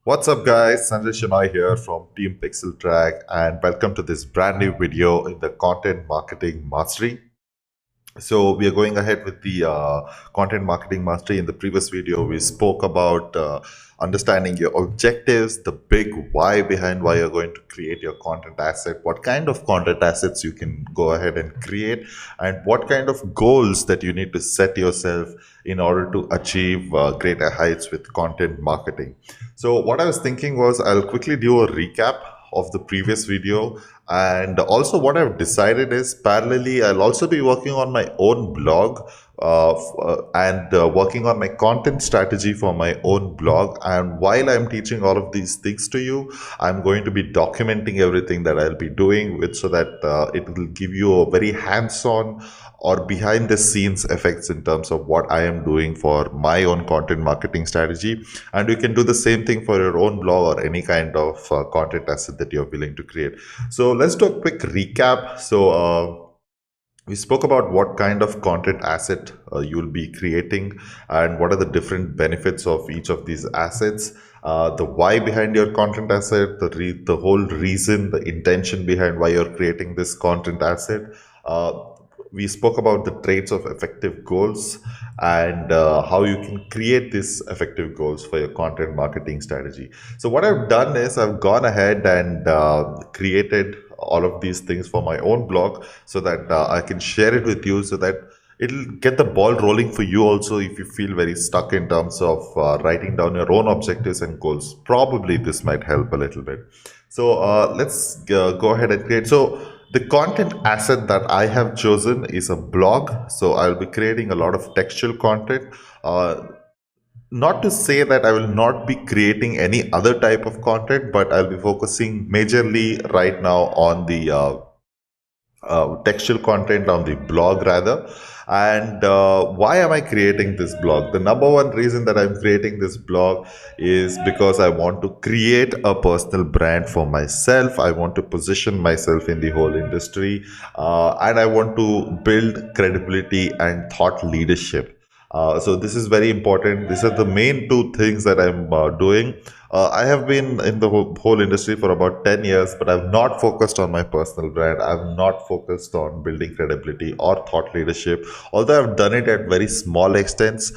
What's up, guys? Sanjay Shenoy here from Team Pixel Track, and welcome to this brand new video in the Content Marketing Mastery. So we are going ahead with the content marketing mastery. In the previous video, we spoke about understanding your objectives, the big why behind why you're going to create your content asset, what kind of content assets you can go ahead and create, and what kind of goals that you need to set yourself in order to achieve greater heights with content marketing. So what I was thinking was I'll quickly do a recap of the previous video, and also what I've decided is parallelly I'll also be working on my own blog and working on my content strategy for my own blog. And while I'm teaching all of these things to you, I'm going to be documenting everything that I'll be doing with, so that it will give you a very hands-on or behind the scenes effects in terms of what I am doing for my own content marketing strategy. And you can do the same thing for your own blog or any kind of content asset that you're willing to create. So let's do a quick recap. We spoke about what kind of content asset you'll be creating and what are the different benefits of each of these assets, the why behind your content asset, the whole reason, the intention behind why you're creating this content asset. We spoke about the traits of effective goals and how you can create these effective goals for your content marketing strategy. So what I've done is I've gone ahead and created all of these things for my own blog, so that I can share it with you, so that it'll get the ball rolling for you also if you feel very stuck in terms of writing down your own objectives and goals. Probably this might help a little bit. So let's go ahead and create. So the content asset that I have chosen is a blog. So I'll be creating a lot of textual content. Not to say that I will not be creating any other type of content, but I'll be focusing majorly right now on the textual content on the blog rather. And why am I creating this blog? The number one reason that I'm creating this blog is because I want to create a personal brand for myself. I want to position myself in the whole industry, and I want to build credibility and thought leadership. So this is very important. These are the main two things that I'm doing. I have been in the whole industry for about 10 years, but I've not focused on my personal brand. I've not focused on building credibility or thought leadership, although I've done it at very small extents,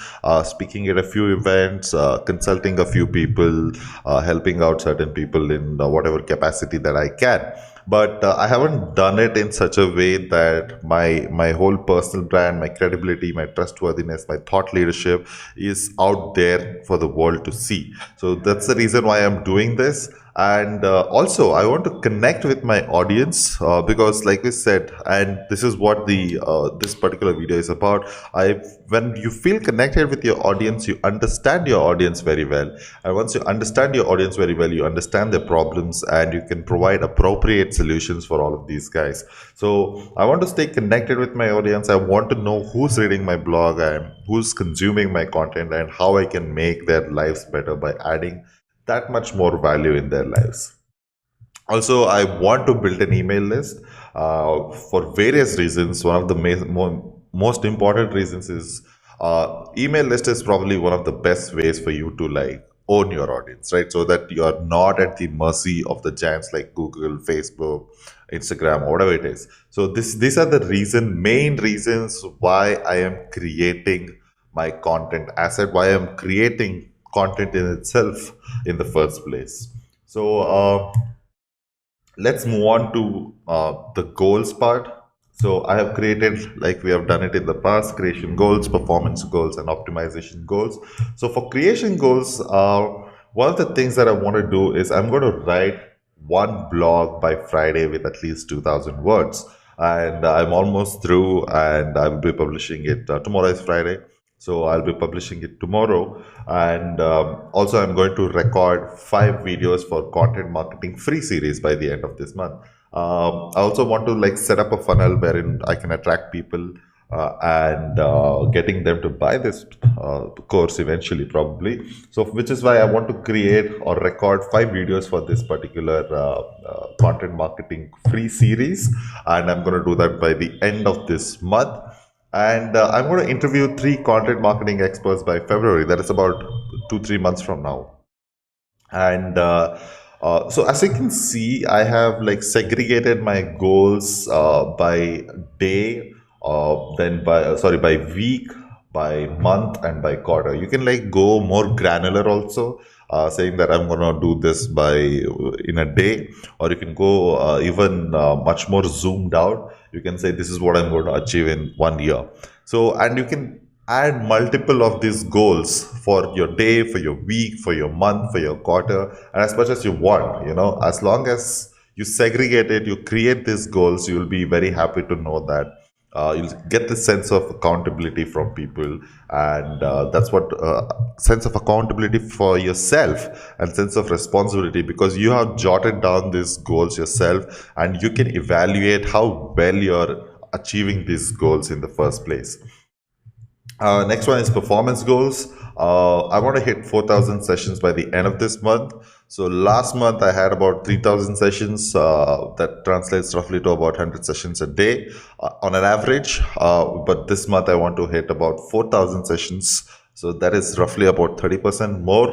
speaking at a few events, consulting a few people, helping out certain people in whatever capacity that I can. But I haven't done it in such a way that my whole personal brand, my credibility, my trustworthiness, my thought leadership is out there for the world to see. So that's the reason why I'm doing this. And also I want to connect with my audience, because like we said, and this is what the this particular video is about. I When you feel connected with your audience, you understand your audience very well. And once you understand your audience very well, you understand their problems, and you can provide appropriate solutions for all of these guys. So I want to stay connected with my audience. I want to know who's reading my blog and who's consuming my content, and how I can make their lives better by adding that much more value in their lives. Also, I want to build an email list for various reasons. One of the most important reasons is email list is probably one of the best ways for you to like own your audience, right? So that you are not at the mercy of the giants like Google, Facebook, Instagram, or whatever it is. So these are the main reasons why I am creating my content asset, why I'm creating content in itself in the first place. So let's move on to the goals part. So I have created, like we have done it in the past, creation goals, performance goals, and optimization goals. So for creation goals, one of the things that I want to do is I'm going to write one blog by Friday with at least 2,000 words. And I'm almost through, and I will be publishing it. Tomorrow is Friday. So I'll be publishing it tomorrow. And also I'm going to record 5 videos for content marketing free series by the end of this month. I also want to like set up a funnel wherein I can attract people and getting them to buy this course eventually, probably. So which is why I want to create or record 5 videos for this particular content marketing free series. And I'm going to do that by the end of this month. And I'm going to interview 3 content marketing experts by February. That is about 2-3 months from now. And so as you can see, I have like segregated my goals by day, then by sorry, by week, by month, and by quarter. You can like go more granular also, saying that I'm gonna do this by in a day, or you can go even much more zoomed out. You can say this is what I'm going to achieve in 1 year. So, and you can add multiple of these goals for your day, for your week, for your month, for your quarter, and as much as you want. As long as you segregate it, you create these goals, you'll be very happy to know that you'll get the sense of accountability from people, and that's what sense of accountability for yourself and sense of responsibility, because you have jotted down these goals yourself, and you can evaluate how well you're achieving these goals in the first place. Next one is performance goals. I want to hit 4,000 sessions by the end of this month. So last month I had about 3,000 sessions. That translates roughly to about 100 sessions a day on an average. But this month I want to hit about 4,000 sessions. So that is roughly about 30% more,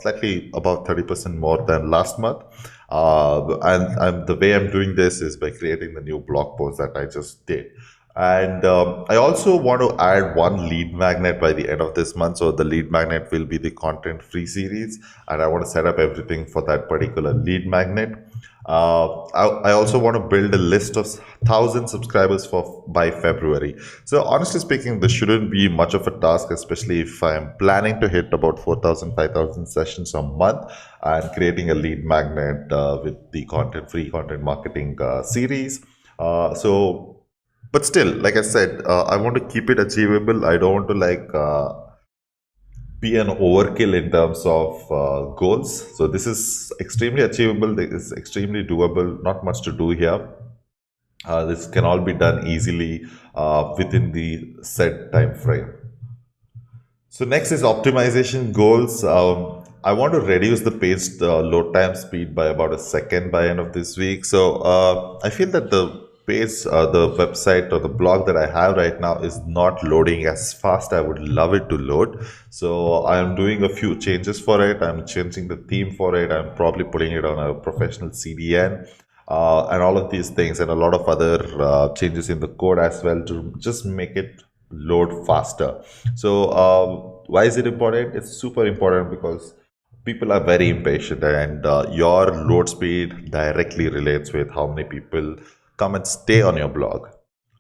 slightly about 30% more than last month. And the way I'm doing this is by creating the new blog post that I just did. And I also want to add one lead magnet by the end of this month. So the lead magnet will be the content free series, and I want to set up everything for that particular lead magnet. I also want to build a list of 1,000 subscribers for by February. So honestly speaking, this shouldn't be much of a task, especially if I'm planning to hit about 4,000, 5,000 sessions a month and creating a lead magnet with the content free content marketing series. So but still, like I said, I want to keep it achievable. I don't want to be an overkill in terms of goals. So this is extremely achievable. This is extremely doable. Not much to do here. This can all be done easily within the set time frame. So next is optimization goals. I want to reduce the page load time speed by about a second by end of this week. So I feel that the website or the blog that I have right now is not loading as fast. I would love it to load. So I am doing a few changes for it. I'm changing the theme for it. I'm probably putting it on a professional CDN. And all of these things, and a lot of other changes in the code as well, to just make it load faster. So why is it important? It's super important because people are very impatient, and your load speed directly relates with how many people come and stay on your blog.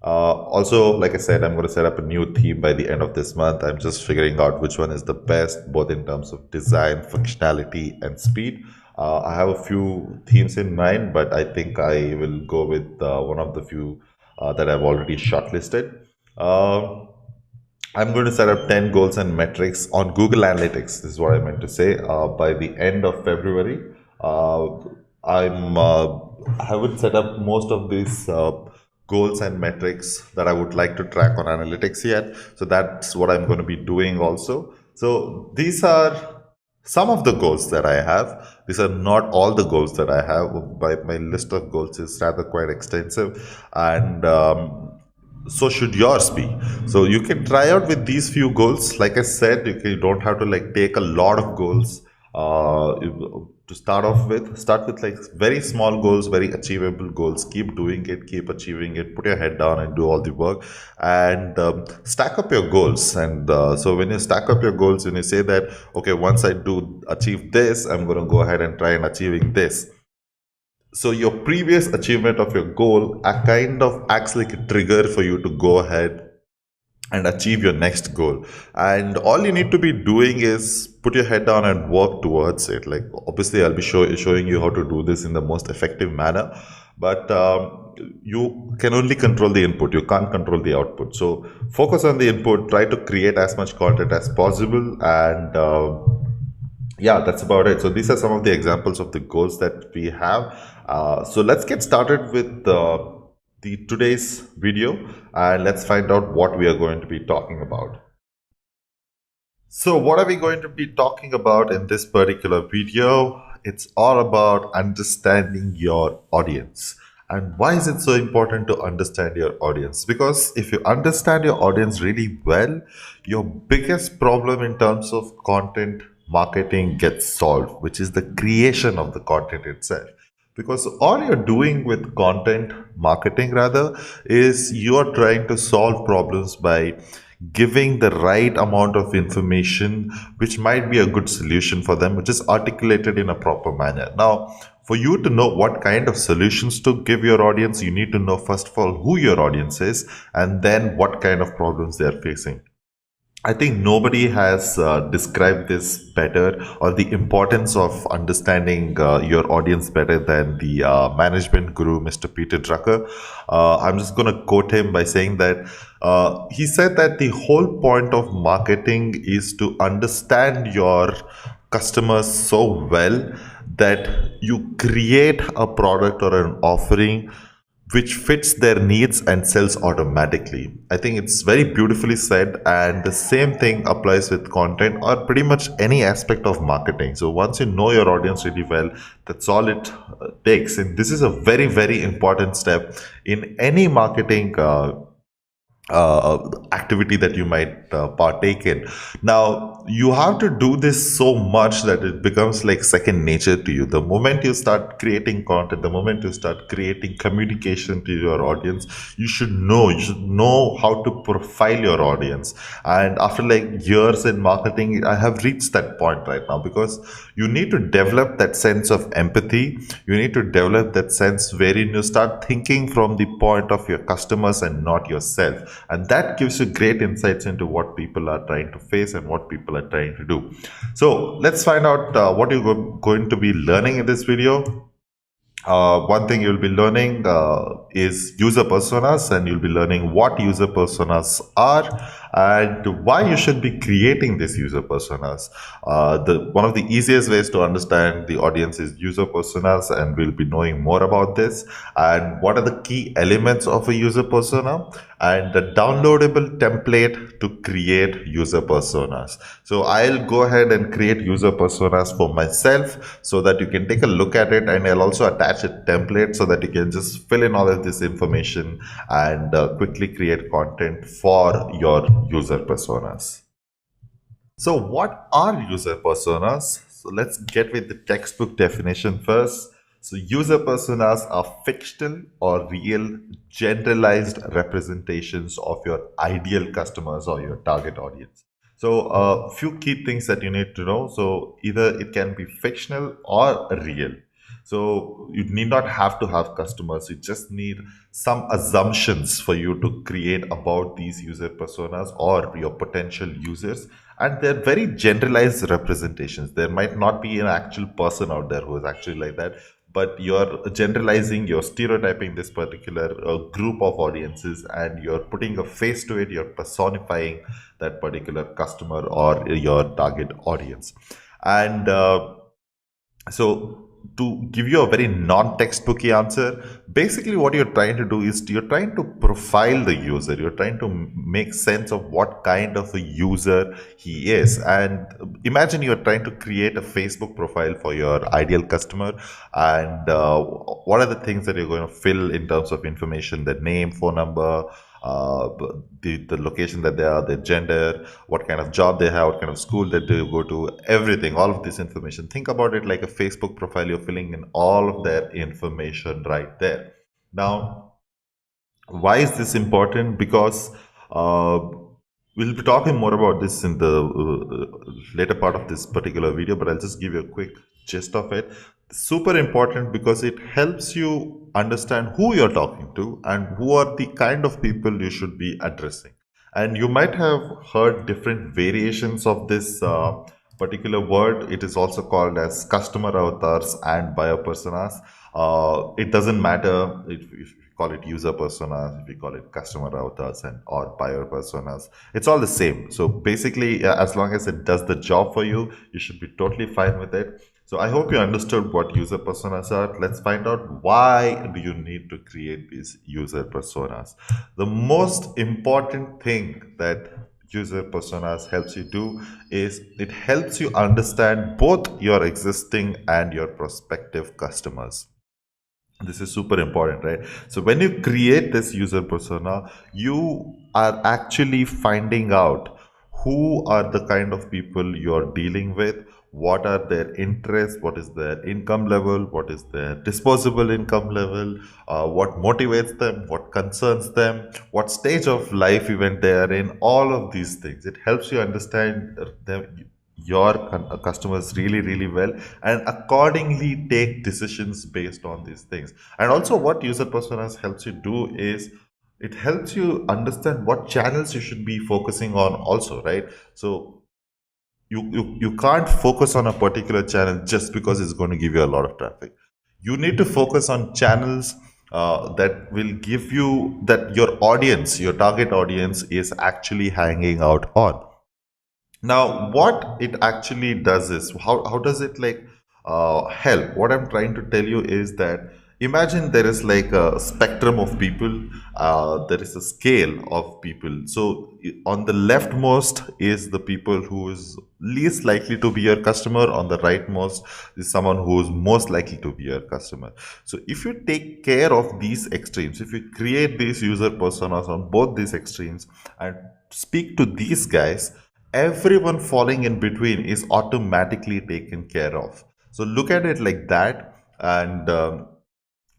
Also, like I said, I'm going to set up a new theme by the end of this month. I'm just figuring out which one is the best, both in terms of design, functionality, and speed. I have a few themes in mind, but I think I will go with one of the few that I've already shortlisted. Uh, I'm going to set up 10 goals and metrics on Google Analytics. This is what I meant to say. By the end of February, uh, I haven't set up most of these goals and metrics that I would like to track on analytics yet. So that's what I'm going to be doing also. So these are some of the goals that I have. These are not all the goals that I have. My list of goals is rather quite extensive, and so should yours be. So you can try out with these few goals. Like I said, you don't have to like take a lot of goals to start off with. Start with like very small goals, very achievable goals. Keep doing it, keep achieving it. Put your head down and do all the work, and stack up your goals. And so when you stack up your goals, when you say that, okay, once I do achieve this, I'm going to go ahead and try and achieving this. So your previous achievement of your goal kind of acts like a trigger for you to go ahead and achieve your next goal. And all you need to be doing is put your head down and work towards it. Like obviously I'll be showing you how to do this in the most effective manner, but you can only control the input, you can't control the output. So focus on the input, try to create as much content as possible, and yeah, that's about it. So these are some of the examples of the goals that we have. So let's get started with the today's video, and let's find out what we are going to be talking about. So what are we going to be talking about in this particular video? It's all about understanding your audience. And why is it so important to understand your audience? Because if you understand your audience really well, your biggest problem in terms of content marketing gets solved, which is the creation of the content itself. Because all you're doing with content marketing, rather, is you're trying to solve problems by giving the right amount of information, which might be a good solution for them, which is articulated in a proper manner. Now, for you to know what kind of solutions to give your audience, you need to know, first of all, who your audience is, and then what kind of problems they are facing. I think nobody has described this better, or the importance of understanding your audience better than the management guru, Mr. Peter Drucker. I'm just going to quote him by saying that he said that the whole point of marketing is to understand your customers so well that you create a product or an offering which fits their needs and sells automatically. I think it's very beautifully said, and the same thing applies with content or pretty much any aspect of marketing. So once you know your audience really well, that's all it takes. And this is a very, very important step in any marketing activity that you might partake in. Now, you have to do this so much that it becomes like second nature to you. The moment you start creating content, the moment you start creating communication to your audience, you should know how to profile your audience. And after like years in marketing, I have reached that point right now, because you need to develop that sense of empathy. You need to develop that sense wherein you start thinking from the point of your customers and not yourself, and that gives you great insights into what people are trying to face and what people are trying to do. So let's find out what you're going to be learning in this video. One thing you'll be learning is user personas, and you'll be learning what user personas are and why you should be creating these user personas. The one of the easiest ways to understand the audience is user personas, and we'll be knowing more about this and what are the key elements of a user persona and the downloadable template to create user personas. So I'll go ahead and create user personas for myself so that you can take a look at it, and I'll also attach a template so that you can just fill in all of this information and quickly create content for your user personas. So, what are user personas? So, let's get with the textbook definition first. So, user personas are fictional or real generalized representations of your ideal customers or your target audience. So, a few key things that you need to know. So, either it can be fictional or real. So you need not have to have customers. You just need some assumptions for you to create about these user personas or your potential users. And they're very generalized representations. There might not be an actual person out there who is actually like that, but you're generalizing, you're stereotyping this particular group of audiences, and you're putting a face to it, you're personifying that particular customer or your target audience. And so, to give you a very non-textbooky answer, basically what you're trying to do is you're trying to profile the user. You're trying to make sense of what kind of a user he is. And imagine you're trying to create a Facebook profile for your ideal customer. And what are the things that you're going to fill in terms of information: the name, phone number, uh, the location that they are, their gender, what kind of job they have, what kind of school that they go to, everything, all of this information. Think about it like a Facebook profile. You're filling in all of their information right there. Now, why is this important? Because uh, we'll be talking more about this in the later part of this particular video, but I'll just give you a quick gist of it. Super important because it helps you understand who you're talking to and who are the kind of people you should be addressing. And you might have heard different variations of this particular word. It is also called as customer avatars and buyer personas. It doesn't matter if you call it user personas, if you call it customer avatars and or buyer personas. It's all the same. So basically, as long as it does the job for you, you should be totally fine with it. So I hope you understood what user personas are. Let's find out, why do you need to create these user personas. The most important thing that user personas helps you do is it helps you understand both your existing and your prospective customers. This is super important, right? So when you create this user persona, you are actually finding out who are the kind of people you're dealing with, what are their interests, what is their income level, what is their disposable income level, what motivates them, what concerns them, what stage of life event they are in, all of these things. It helps you understand them, your customers really, really well, and accordingly take decisions based on these things. And also, what user personas helps you do is it helps you understand what channels you should be focusing on also, right? So you can't focus on a particular channel just because it's going to give you a lot of traffic. You need to focus on channels that will give you, that your audience, your target audience is actually hanging out on. Now, what it actually does is, how does it like help? What I'm trying to tell you is that imagine there is like a spectrum of people, there is a scale of people. So on the leftmost is the people who is least likely to be your customer. On the rightmost is someone who is most likely to be your customer. So if you take care of these extremes, if you create these user personas on both these extremes and speak to these guys, everyone falling in between is automatically taken care of. So look at it like that. And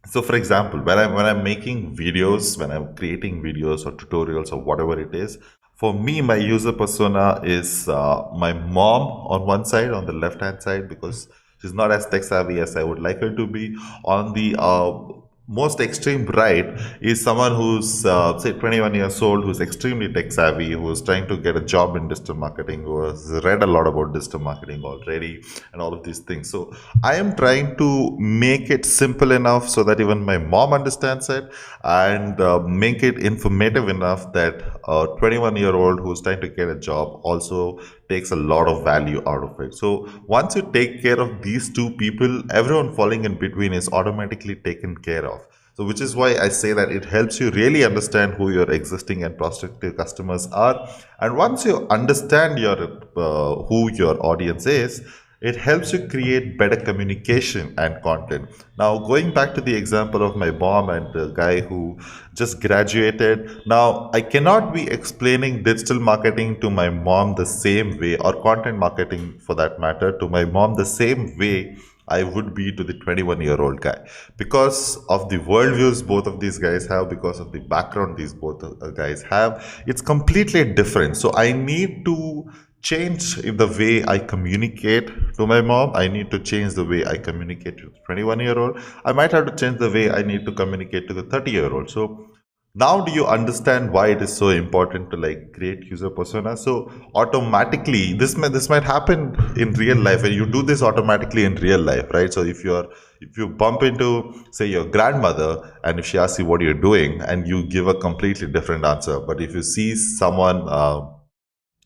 so for example, when I'm making videos, when I'm creating videos or tutorials or whatever it is, for me my user persona is my mom on one side, on the left hand side, because she's not as tech savvy as I would like her to be. On the most extreme right is someone who's say 21 years old, who's extremely tech savvy, who's trying to get a job in digital marketing, who has read a lot about digital marketing already, and all of these things. So I am trying to make it simple enough so that even my mom understands it, and make it informative enough that a 21-year-old who's trying to get a job also takes a lot of value out of it. So once you take care of these two people, everyone falling in between is automatically taken care of. So which is why I say that it helps you really understand who your existing and prospective customers are. And once you understand your who your audience is, it helps you create better communication and content. Now, going back to the example of my mom and the guy who just graduated, now I cannot be explaining digital marketing to my mom the same way, or content marketing for that matter, to my mom the same way I would be to the 21-year-old guy, because of the worldviews both of these guys have, because of the background these both guys have. It's completely different. So I need to change the way I communicate to my mom. I need to change the way I communicate to the 21-year-old. I might have to change the way I need to communicate to the 30-year-old. So now do you understand why it is so important to like create user persona? So automatically this might happen in real life, and you do this automatically in real life, right? So if you bump into say your grandmother, and if she asks you what you're doing, and you give a completely different answer, but if you see someone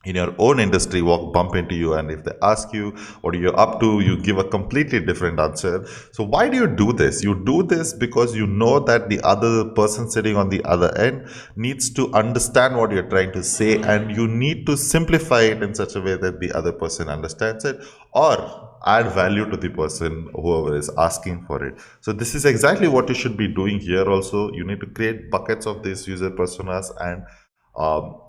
in your own industry walk bump into you, and if they ask you what are you up to, you give a completely different answer. So why do you do this? You do this because you know that the other person sitting on the other end needs to understand what you're trying to say, and you need to simplify it in such a way that the other person understands it, or add value to the person whoever is asking for it. So this is exactly what you should be doing here also. You need to create buckets of these user personas, and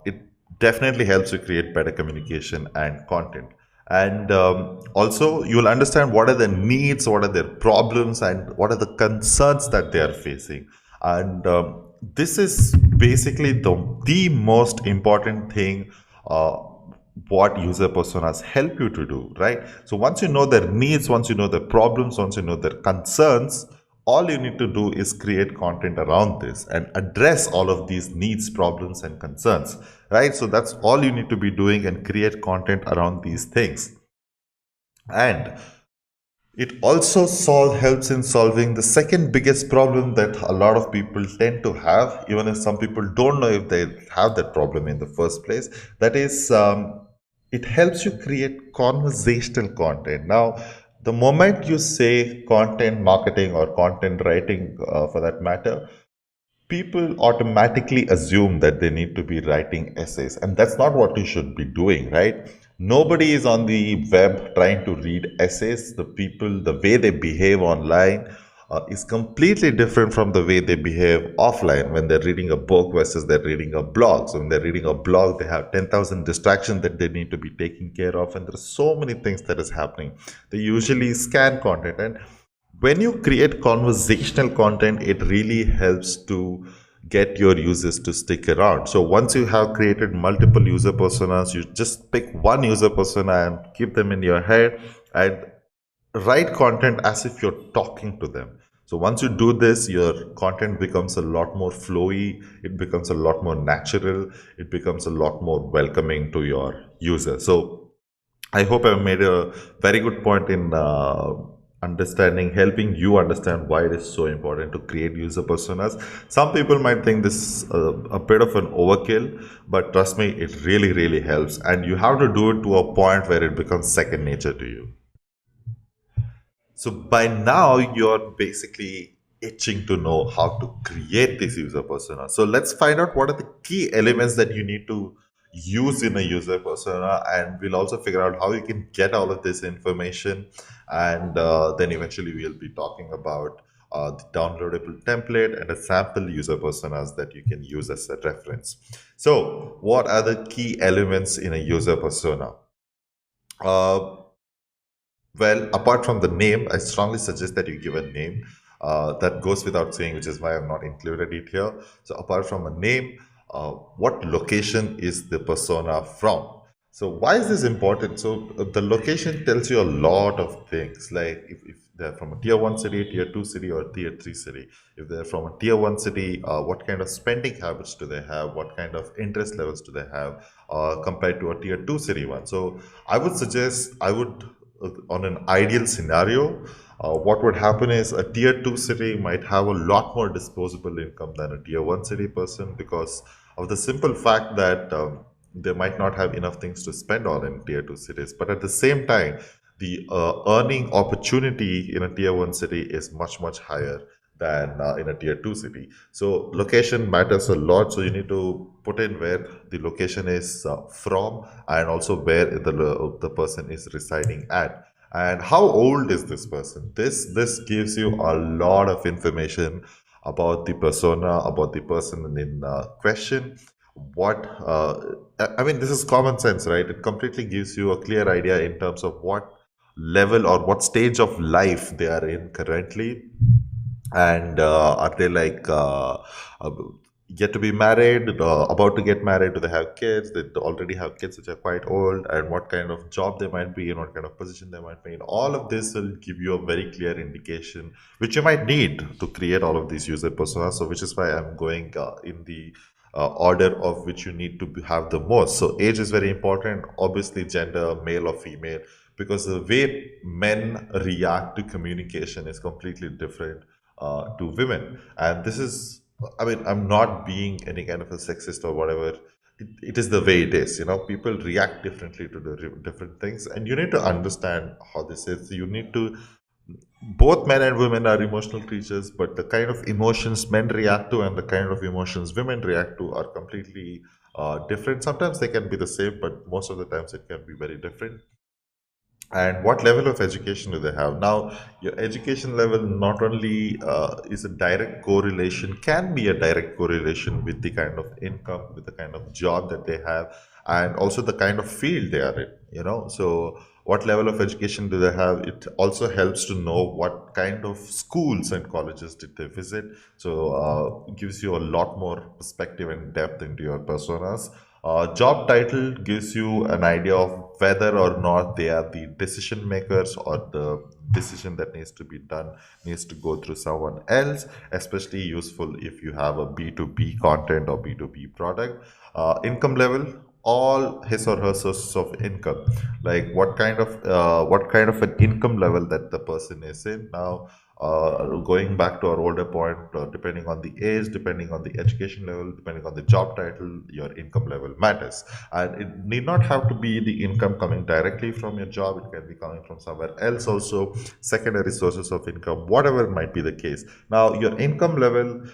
it definitely helps you create better communication and content. And also you'll understand what are their needs, what are their problems, and what are the concerns that they are facing. And this is basically the most important thing, what user personas help you to do, right? So once you know their needs, once you know their problems, once you know their concerns, all you need to do is create content around this and address all of these needs, problems, and concerns, right? So that's all you need to be doing, and create content around these things. And it also helps in solving the second biggest problem that a lot of people tend to have, even if some people don't know if they have that problem in the first place. That is, it helps you create conversational content. Now, the moment you say content marketing or content writing, for that matter, people automatically assume that they need to be writing essays, and that's not what you should be doing, right? Nobody is on the web trying to read essays. The people, the way they behave online, is completely different from the way they behave offline when they're reading a book versus they're reading a blog. So when they're reading a blog, they have 10,000 distractions that they need to be taking care of, and there's so many things that is happening. They usually scan content, and when you create conversational content, it really helps to get your users to stick around. So once you have created multiple user personas, you just pick one user persona and keep them in your head and write content as if you're talking to them. So once you do this, your content becomes a lot more flowy, it becomes a lot more natural, it becomes a lot more welcoming to your user. So I hope I've made a very good point in understanding, helping you understand why it is so important to create user personas. Some people might think this is a bit of an overkill, but trust me, it really, really helps. And you have to do it to a point where it becomes second nature to you. So by now, you're basically itching to know how to create this user persona. So let's find out what are the key elements that you need to use in a user persona, and we'll also figure out how you can get all of this information. And then eventually, we'll be talking about the downloadable template and a sample user personas that you can use as a reference. So, what are the key elements in a user persona? Uh, well, apart from the name, I strongly suggest that you give a name. That goes without saying, which is why I've not included it here. So, apart from a name, what location is the persona from? So, why is this important? So, the location tells you a lot of things. Like if they're from a tier one city, tier two city, or tier three city. If they're from a tier one city, what kind of spending habits do they have? What kind of interest levels do they have compared to a tier two city one? So, I would on an ideal scenario, what would happen is a tier 2 city might have a lot more disposable income than a tier 1 city person because of the simple fact that they might not have enough things to spend on in tier 2 cities. But at the same time, the earning opportunity in a tier 1 city is much, much higher than in a tier 2 city. So location matters a lot. So you need to put in where the location is from and also where the person is residing at. And how old is this person? This gives you a lot of information about the persona, about the person in question. What I mean, this is common sense, right? It completely gives you a clear idea in terms of what level or what stage of life they are in currently, and are they like uh, yet to be married, about to get married? Do they have kids? They already have kids which are quite old, and what kind of job they might be in, what kind of position they might be in. All of this will give you a very clear indication, which you might need to create all of these user personas. So, which is why I'm going in the order of which you need to have the most. So, age is very important. Obviously, gender, male or female, because the way men react to communication is completely different to women. And this is, I mean, I'm not being any kind of a sexist or whatever. It is the way it is. You know, people react differently to the different things, and you need to understand how this is. You need to, both men and women are emotional creatures, but the kind of emotions men react to and the kind of emotions women react to are completely different. Sometimes they can be the same, but most of the times it can be very different. And what level of education do they have? Now, your education level not only is a direct correlation, can be a direct correlation with the kind of income, with the kind of job that they have, and also the kind of field they are in. You know, so what level of education do they have? It also helps to know what kind of schools and colleges did they visit. So it gives you a lot more perspective and depth into your personas. Job title gives you an idea of whether or not they are the decision makers, or the decision that needs to be done needs to go through someone else, especially useful if you have a B2B content or B2B product. Income level, all his or her sources of income, like what kind of an income level that the person is in. Now, going back to our older point, depending on the age, depending on the education level, depending on the job title, your income level matters. And it need not have to be the income coming directly from your job, it can be coming from somewhere else also, secondary sources of income, whatever might be the case. Now, your income level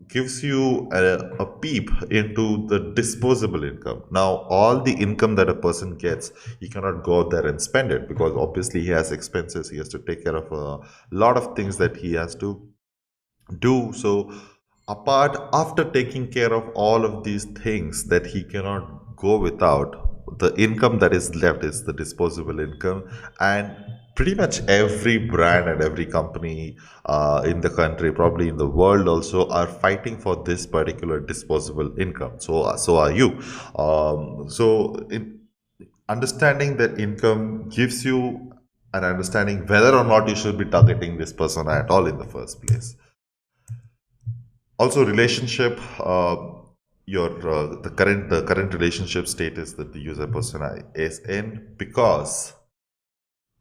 gives you a peep into the disposable income. Now, all the income that a person gets, he cannot go out there and spend it because obviously he has expenses. He has to take care of a lot of things that he has to do. So, apart after taking care of all of these things that he cannot go without, the income that is left is the disposable income. And pretty much every brand and every company in the country, probably in the world also, are fighting for this particular disposable income. So are you. Understanding that income gives you an understanding whether or not you should be targeting this persona at all in the first place. Also, relationship. Your the current relationship status that the user persona is in, because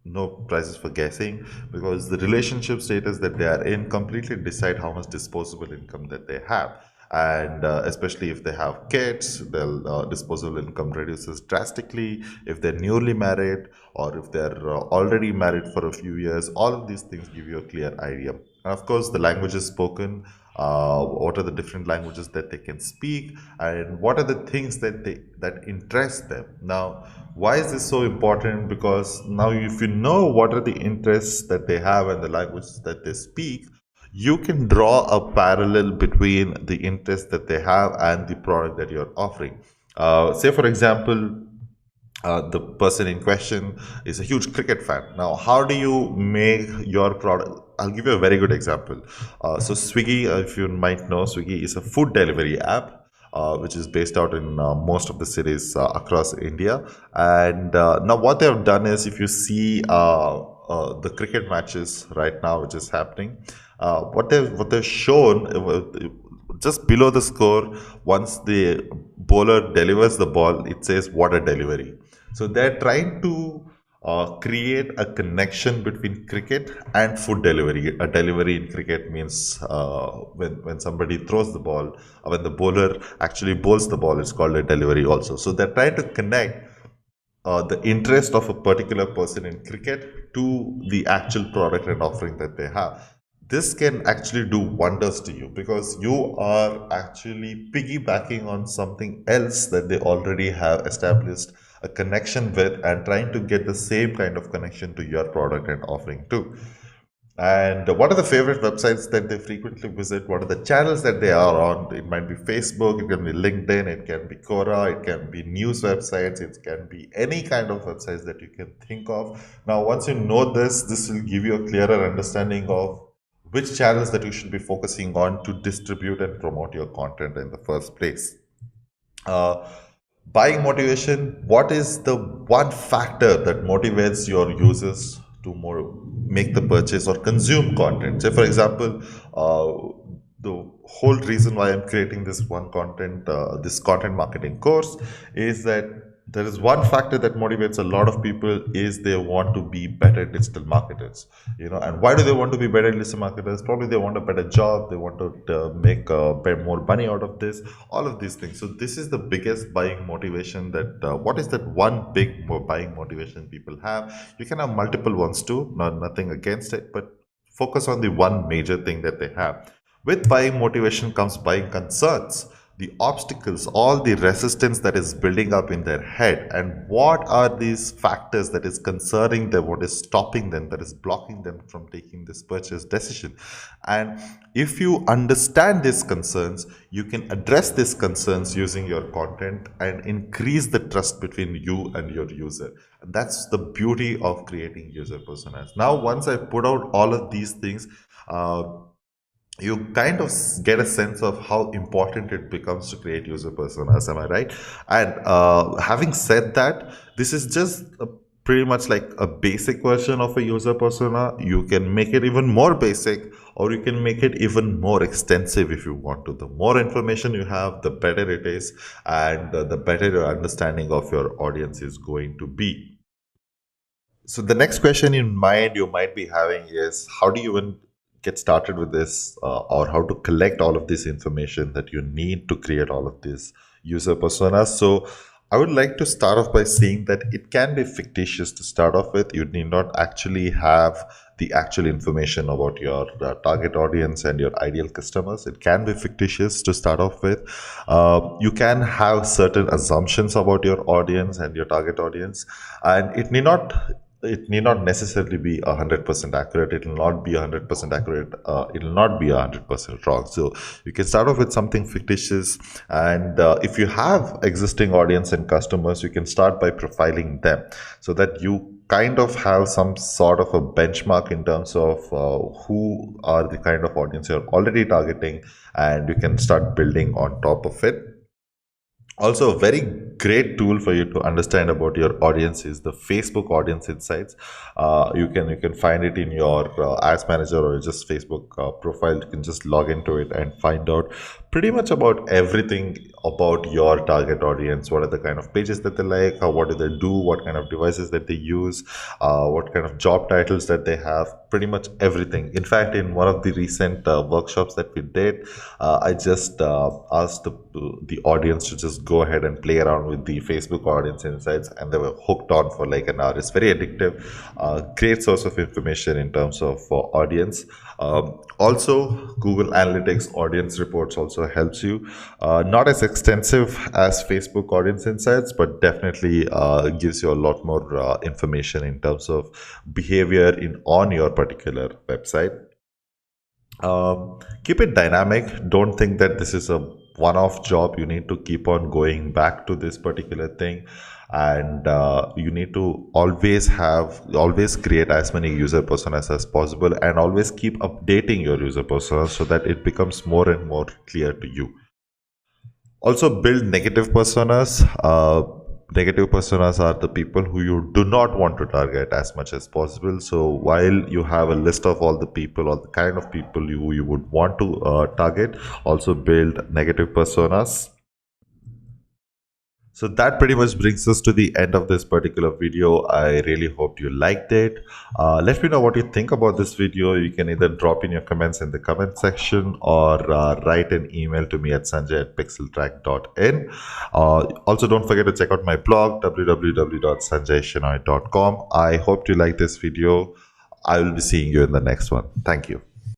no prizes for guessing, because the relationship status that they are in completely decide how much disposable income that they have. And especially if they have kids, their disposable income reduces drastically. If they're newly married, or if they're already married for a few years, all of these things give you a clear idea. And of course, the languages spoken, what are the different languages that they can speak, and what are the things that interest them. Now, why is this so important? Because now, if you know what are the interests that they have and the languages that they speak, you can draw a parallel between the interest that they have and the product that you're offering. Say, for example, the person in question is a huge cricket fan. Now, how do you make your product? I'll give you a very good example. So, Swiggy, if you might know, Swiggy is a food delivery app. Which is based out in most of the cities across India. And now, what they have done is, if you see the cricket matches right now, which is happening, what they've shown, just below the score, once the bowler delivers the ball, it says what a delivery. So they're trying to create a connection between cricket and food delivery. A delivery in cricket means when somebody throws the ball, when the bowler actually bowls the ball, it's called a delivery also. So they're trying to connect the interest of a particular person in cricket to the actual product and offering that they have. This can actually do wonders to you, because you are actually piggybacking on something else that they already have established a connection with, and trying to get the same kind of connection to your product and offering too. And what are the favorite websites that they frequently visit? What are the channels that they are on? It might be Facebook, it can be LinkedIn, it can be Quora, it can be news websites, it can be any kind of websites that you can think of. Now, once you know this will give you a clearer understanding of which channels that you should be focusing on to distribute and promote your content in the first place. Uh, Buying motivation, what is the one factor that motivates your users to more make the purchase or consume content? Say, for example, the whole reason why I'm creating this content marketing course, is that there is one factor that motivates a lot of people, is they want to be better digital marketers. And why do they want to be better digital marketers? Probably they want a better job, they want to make more money out of this, all of these things. So this is the biggest buying motivation. That what is that one big buying motivation people have? You can have multiple ones too, nothing against it, but focus on the one major thing that they have. With buying motivation comes buying concerns, the obstacles, all the resistance that is building up in their head, and what are these factors that is concerning them, what is stopping them, that is blocking them from taking this purchase decision. And if you understand these concerns, you can address these concerns using your content and increase the trust between you and your user. And that's the beauty of creating user personas. Now, once I put out all of these things, you kind of get a sense of how important it becomes to create user personas. Am I right? And having said that, this is just pretty much like a basic version of a user persona. You can make it even more basic, or you can make it even more extensive if you want to. The more information you have, the better it is, and the better your understanding of your audience is going to be. So the next question in mind you might be having is, how do you even get started with this, or how to collect all of this information that you need to create all of these user personas? So I would like to start off by saying that it can be fictitious to start off with. You need not actually have the actual information about your target audience and your ideal customers. It can be fictitious to start off with. You can have certain assumptions about your audience and your target audience, and it need not necessarily be 100% accurate. It will not be 100% accurate. It will not be 100% wrong. So you can start off with something fictitious, and if you have existing audience and customers, you can start by profiling them, so that you kind of have some sort of a benchmark in terms of who are the kind of audience you're already targeting, and you can start building on top of it. Also, a very great tool for you to understand about your audience is the Facebook Audience Insights. You can find it in your Ads Manager or just Facebook profile. You can just log into it and find out pretty much about everything about your target audience. What are the kind of pages that they like? What do they do? What kind of devices that they use? What kind of job titles that they have? Pretty much everything. In fact, in one of the recent workshops that we did, I just asked the audience to just go ahead and play around with the Facebook Audience Insights, and they were hooked on for like an hour. It's very addictive, great source of information in terms of audience. Also, Google Analytics audience reports also helps you. Not as extensive as Facebook Audience Insights, but definitely gives you a lot more information in terms of behavior in on your particular website. Keep it dynamic. Don't think that this is a one off job. You need to keep on going back to this particular thing. And you need to always create as many user personas as possible, and always keep updating your user personas so that it becomes more and more clear to you. Also, build negative personas. Negative personas are the people who you do not want to target as much as possible. So while you have a list of all the people or the kind of people you would want to target, also build negative personas. So that pretty much brings us to the end of this particular video. I really hope you liked it. Let me know what you think about this video. You can either drop in your comments in the comment section, or write an email to me at sanjay@pixeltrack.in. Also, don't forget to check out my blog, www.sanjayshenoy.com. I hope you like this video. I will be seeing you in the next one. Thank you.